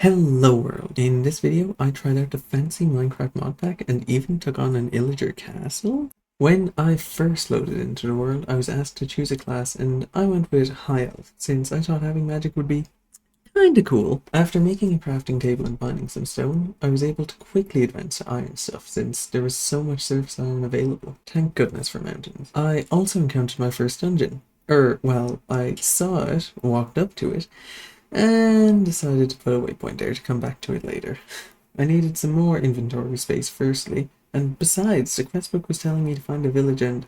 Hello world! In this video, I tried out the fancy Minecraft Modpack and even took on an illager castle. When I first loaded into the world, I was asked to choose a class and I went with High Elf, since I thought having magic would be kinda cool. After making a crafting table and finding some stone, I was able to quickly advance to iron stuff since there was so much surface iron available. Thank goodness for mountains. I also encountered my first dungeon. Well, I saw it, walked up to it, and decided to put a waypoint there to come back to it later. I needed some more inventory space firstly, and besides, the questbook was telling me to find a village and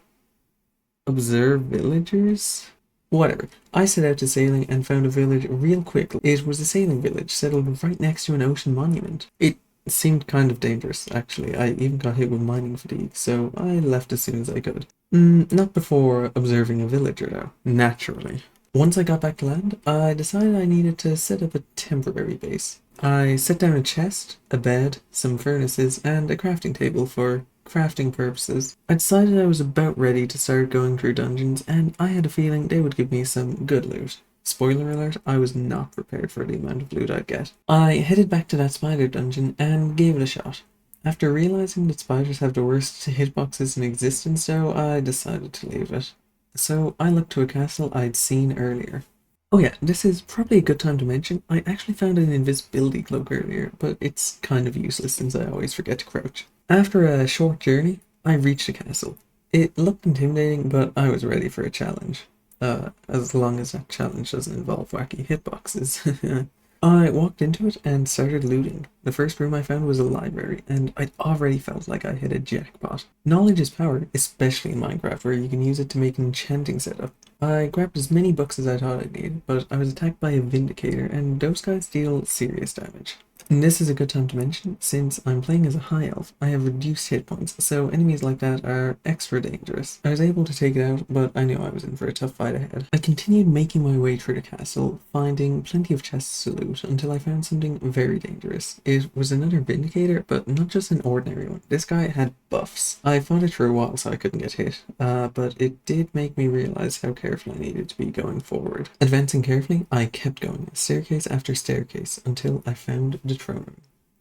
observe villagers? Whatever. I set out to sailing and found a village real quick. It was a sailing village settled right next to an ocean monument. It seemed kind of dangerous, actually. I even got hit with mining fatigue, so I left as soon as I could. Not before observing a villager, though. Naturally. Once I got back to land, I decided I needed to set up a temporary base. I set down a chest, a bed, some furnaces, and a crafting table for crafting purposes. I decided I was about ready to start going through dungeons, and I had a feeling they would give me some good loot. Spoiler alert, I was not prepared for the amount of loot I'd get. I headed back to that spider dungeon and gave it a shot. After realizing that spiders have the worst hitboxes in existence though, I decided to leave it. So I looked to a castle I'd seen earlier. Oh yeah, this is probably a good time to mention, I actually found an invisibility cloak earlier, but it's kind of useless since I always forget to crouch. After a short journey, I reached the castle. It looked intimidating, but I was ready for a challenge. As long as that challenge doesn't involve wacky hitboxes. I walked into it and started looting. The first room I found was a library, and I'd already felt like I hit a jackpot. Knowledge is power, especially in Minecraft, where you can use it to make an enchanting setup. I grabbed as many books as I thought I'd need, but I was attacked by a Vindicator, and those guys deal serious damage. And this is a good time to mention, since I'm playing as a high elf, I have reduced hit points, so enemies like that are extra dangerous. I was able to take it out, but I knew I was in for a tough fight ahead. I continued making my way through the castle, finding plenty of chests to loot, until I found something very dangerous. It was another Vindicator, but not just an ordinary one. This guy had buffs. I fought it for a while so I couldn't get hit, but it did make me realize how careful I needed to be going forward. Advancing carefully, I kept going, staircase after staircase, until I found the throne room.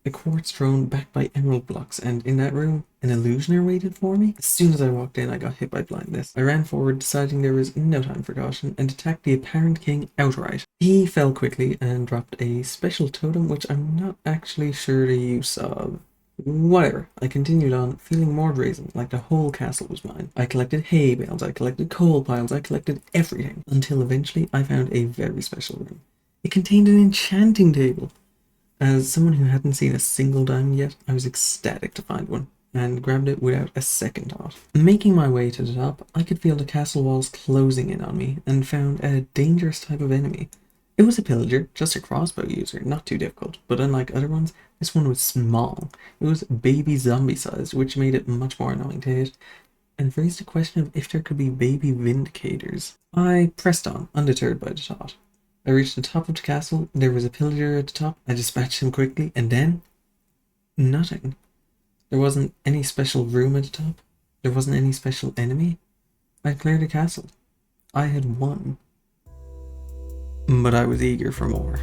A quartz throne backed by emerald blocks, and in that room, an illusioner waited for me. As soon as I walked in, I got hit by blindness. I ran forward, deciding there was no time for caution, and attacked the apparent king outright. He fell quickly and dropped a special totem, which I'm not actually sure the use of. Whatever, I continued on, feeling more brazen, like the whole castle was mine. I collected hay bales, I collected coal piles, I collected everything, until eventually I found a very special room. It contained an enchanting table. As someone who hadn't seen a single diamond yet, I was ecstatic to find one, and grabbed it without a second thought. Making my way to the top, I could feel the castle walls closing in on me, and found a dangerous type of enemy. It was a pillager, just a crossbow user, not too difficult, but unlike other ones, this one was small. It was baby zombie sized, which made it much more annoying to hit, and raised the question of if there could be baby vindicators. I pressed on, undeterred by the thought. I reached the top of the castle, there was a pillager at the top, I dispatched him quickly, and then nothing. There wasn't any special room at the top, there wasn't any special enemy. I cleared the castle. I had won. But I was eager for more.